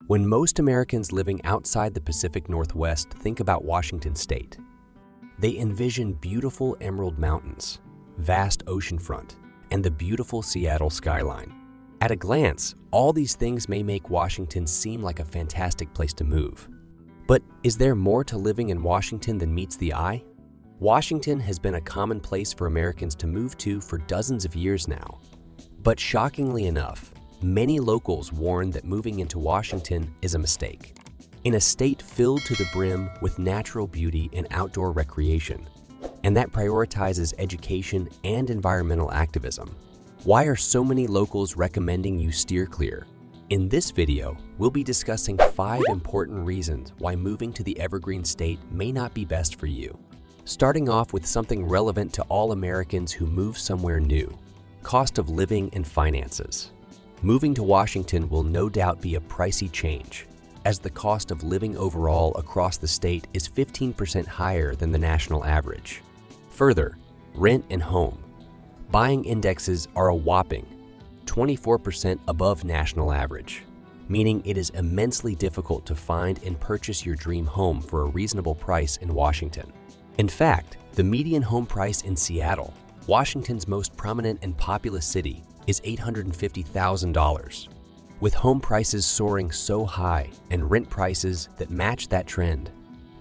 When most Americans living outside the Pacific Northwest think about Washington State, they envision beautiful emerald mountains, vast oceanfront, and the beautiful Seattle skyline. At a glance, all these things may make Washington seem like a fantastic place to move. But is there more to living in Washington than meets the eye? Washington has been a common place for Americans to move to for dozens of years now. But shockingly enough, many locals warn that moving into Washington is a mistake. In a state filled to the brim with natural beauty and outdoor recreation, and that prioritizes education and environmental activism, why are so many locals recommending you steer clear? In this video, we'll be discussing 5 important reasons why moving to the Evergreen State may not be best for you. Starting off with something relevant to all Americans who move somewhere new: cost of living and finances. Moving to Washington will no doubt be a pricey change, as the cost of living overall across the state is 15% higher than the national average. Further, rent and home buying indexes are a whopping 24% above national average, meaning it is immensely difficult to find and purchase your dream home for a reasonable price in Washington. In fact, the median home price in Seattle, Washington's most prominent and populous city, is $850,000. With home prices soaring so high and rent prices that match that trend,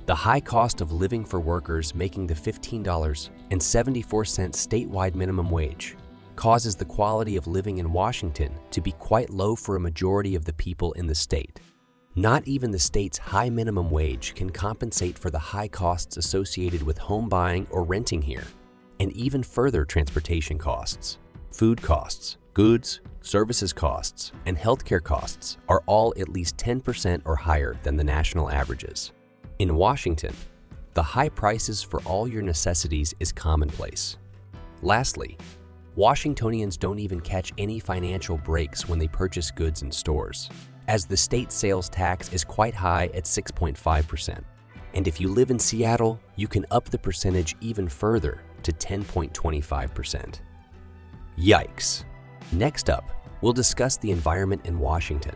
the high cost of living for workers making the $15.74 statewide minimum wage causes the quality of living in Washington to be quite low for a majority of the people in the state. Not even the state's high minimum wage can compensate for the high costs associated with home buying or renting here, and even further transportation costs. Food costs, goods, services costs, and healthcare costs are all at least 10% or higher than the national averages. In Washington, the high prices for all your necessities is commonplace. Lastly, Washingtonians don't even catch any financial breaks when they purchase goods in stores, as the state sales tax is quite high at 6.5%. And if you live in Seattle, you can up the percentage even further to 10.25%. Yikes! Next up, we'll discuss the environment in Washington.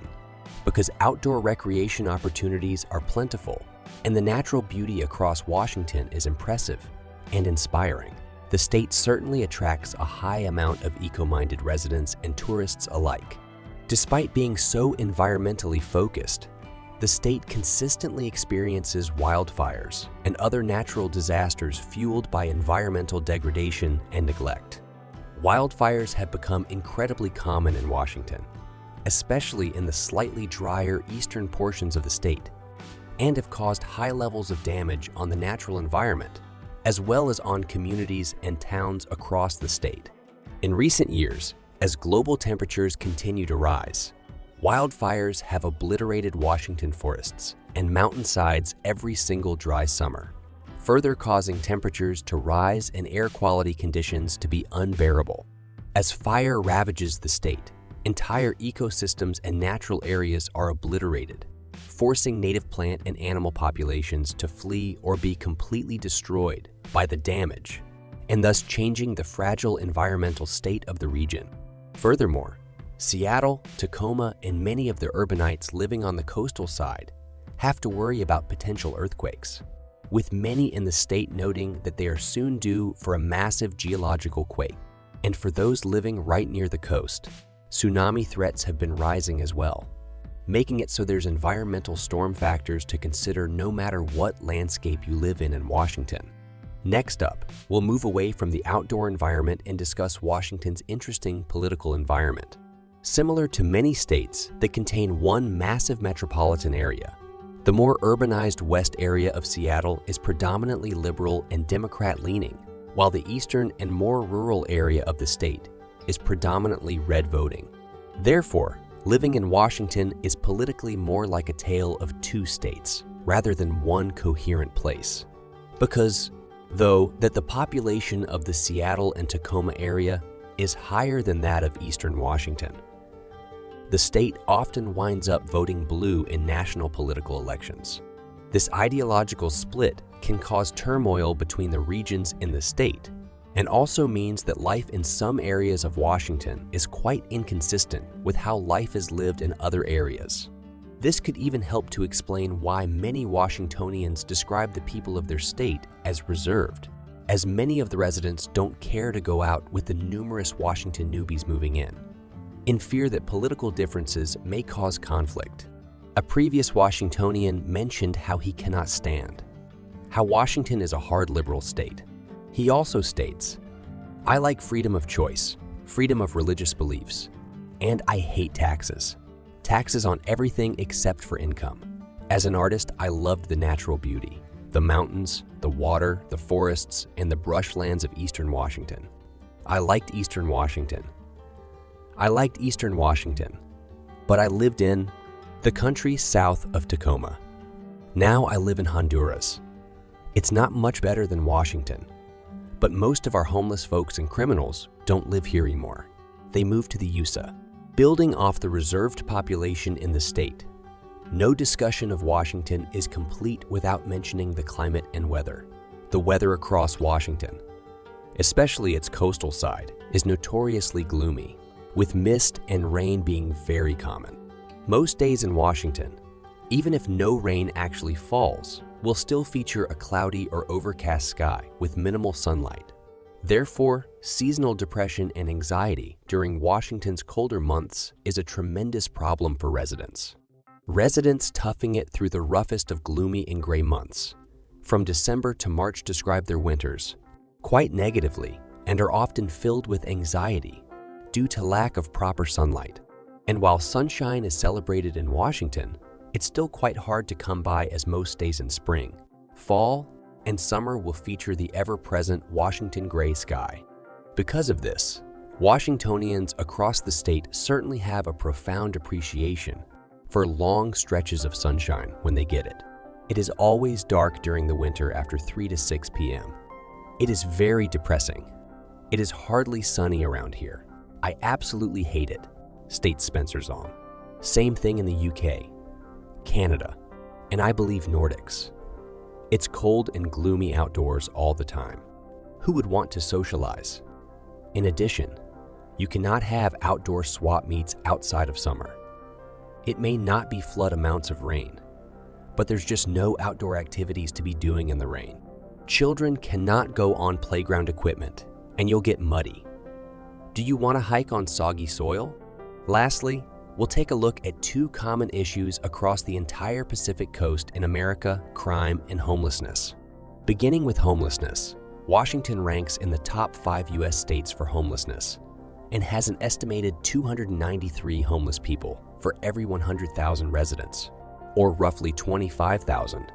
Because outdoor recreation opportunities are plentiful, and the natural beauty across Washington is impressive and inspiring, the state certainly attracts a high amount of eco-minded residents and tourists alike. Despite being so environmentally focused, the state consistently experiences wildfires and other natural disasters fueled by environmental degradation and neglect. Wildfires have become incredibly common in Washington, especially in the slightly drier eastern portions of the state, and have caused high levels of damage on the natural environment, as well as on communities and towns across the state. In recent years, as global temperatures continue to rise, wildfires have obliterated Washington forests and mountainsides every single dry summer, further causing temperatures to rise and air quality conditions to be unbearable. As fire ravages the state, entire ecosystems and natural areas are obliterated, forcing native plant and animal populations to flee or be completely destroyed by the damage, and thus changing the fragile environmental state of the region. Furthermore, Seattle, Tacoma, and many of the urbanites living on the coastal side have to worry about potential earthquakes, with many in the state noting that they are soon due for a massive geological quake. And for those living right near the coast, tsunami threats have been rising as well, making it so there's environmental storm factors to consider no matter what landscape you live in Washington. Next up, we'll move away from the outdoor environment and discuss Washington's interesting political environment. Similar to many states that contain one massive metropolitan area, the more urbanized west area of Seattle is predominantly liberal and Democrat-leaning, while the eastern and more rural area of the state is predominantly red voting. Therefore, living in Washington is politically more like a tale of two states rather than one coherent place. Because, though, that the population of the Seattle and Tacoma area is higher than that of eastern Washington, the state often winds up voting blue in national political elections. This ideological split can cause turmoil between the regions in the state, and also means that life in some areas of Washington is quite inconsistent with how life is lived in other areas. This could even help to explain why many Washingtonians describe the people of their state as reserved, as many of the residents don't care to go out with the numerous Washington newbies moving in fear that political differences may cause conflict. A previous Washingtonian mentioned how he cannot stand how Washington is a hard liberal state. He also states, "I like freedom of choice, freedom of religious beliefs, and I hate taxes. Taxes on everything except for income. As an artist, I loved the natural beauty, the mountains, the water, the forests, and the brushlands of Eastern Washington. I liked Eastern Washington. But I lived in the country south of Tacoma. Now I live in Honduras. It's not much better than Washington, but most of our homeless folks and criminals don't live here anymore. They moved to the USA." Building off the reserved population in the state, no discussion of Washington is complete without mentioning the climate and weather. The weather across Washington, especially its coastal side, is notoriously gloomy, with mist and rain being very common. Most days in Washington, even if no rain actually falls, will still feature a cloudy or overcast sky with minimal sunlight. Therefore, seasonal depression and anxiety during Washington's colder months is a tremendous problem for residents. Residents toughing it through the roughest of gloomy and gray months, from December to March, describe their winters quite negatively and are often filled with anxiety due to lack of proper sunlight. And while sunshine is celebrated in Washington, it's still quite hard to come by, as most days in spring, fall, and summer will feature the ever-present Washington gray sky. Because of this, Washingtonians across the state certainly have a profound appreciation for long stretches of sunshine when they get it. It is always dark during the winter after 3 to 6 p.m. It is very depressing. It is hardly sunny around here. I absolutely hate it, states Spencer Zong. Same thing in the UK, Canada, and I believe Nordics. It's cold and gloomy outdoors all the time. Who would want to socialize? In addition, you cannot have outdoor swap meets outside of summer. It may not be flood amounts of rain, but there's just no outdoor activities to be doing in the rain. Children cannot go on playground equipment, and you'll get muddy. Do you want to hike on soggy soil? Lastly, we'll take a look at 2 common issues across the entire Pacific Coast in America: crime and homelessness. Beginning with homelessness, Washington ranks in the top 5 U.S. states for homelessness and has an estimated 293 homeless people for every 100,000 residents, or roughly 25,000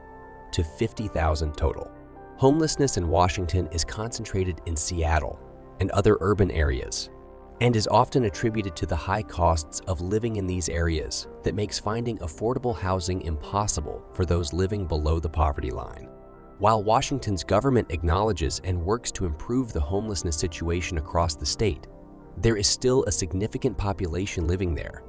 to 50,000 total. Homelessness in Washington is concentrated in Seattle and other urban areas, and is often attributed to the high costs of living in these areas that makes finding affordable housing impossible for those living below the poverty line. While Washington's government acknowledges and works to improve the homelessness situation across the state, there is still a significant population living there,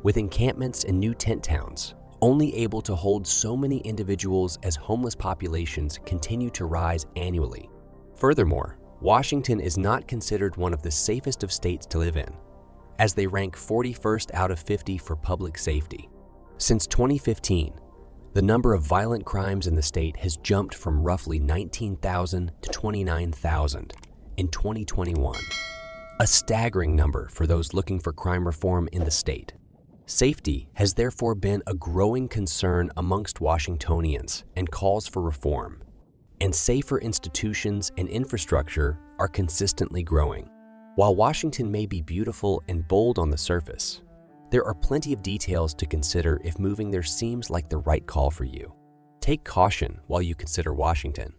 with encampments and new tent towns only able to hold so many individuals as homeless populations continue to rise annually. Furthermore, Washington is not considered one of the safest of states to live in, as they rank 41st out of 50 for public safety. Since 2015, the number of violent crimes in the state has jumped from roughly 19,000 to 29,000 in 2021, a staggering number for those looking for crime reform in the state. Safety has therefore been a growing concern amongst Washingtonians and calls for reform, and safer institutions and infrastructure are consistently growing. While Washington may be beautiful and bold on the surface, there are plenty of details to consider if moving there seems like the right call for you. Take caution while you consider Washington.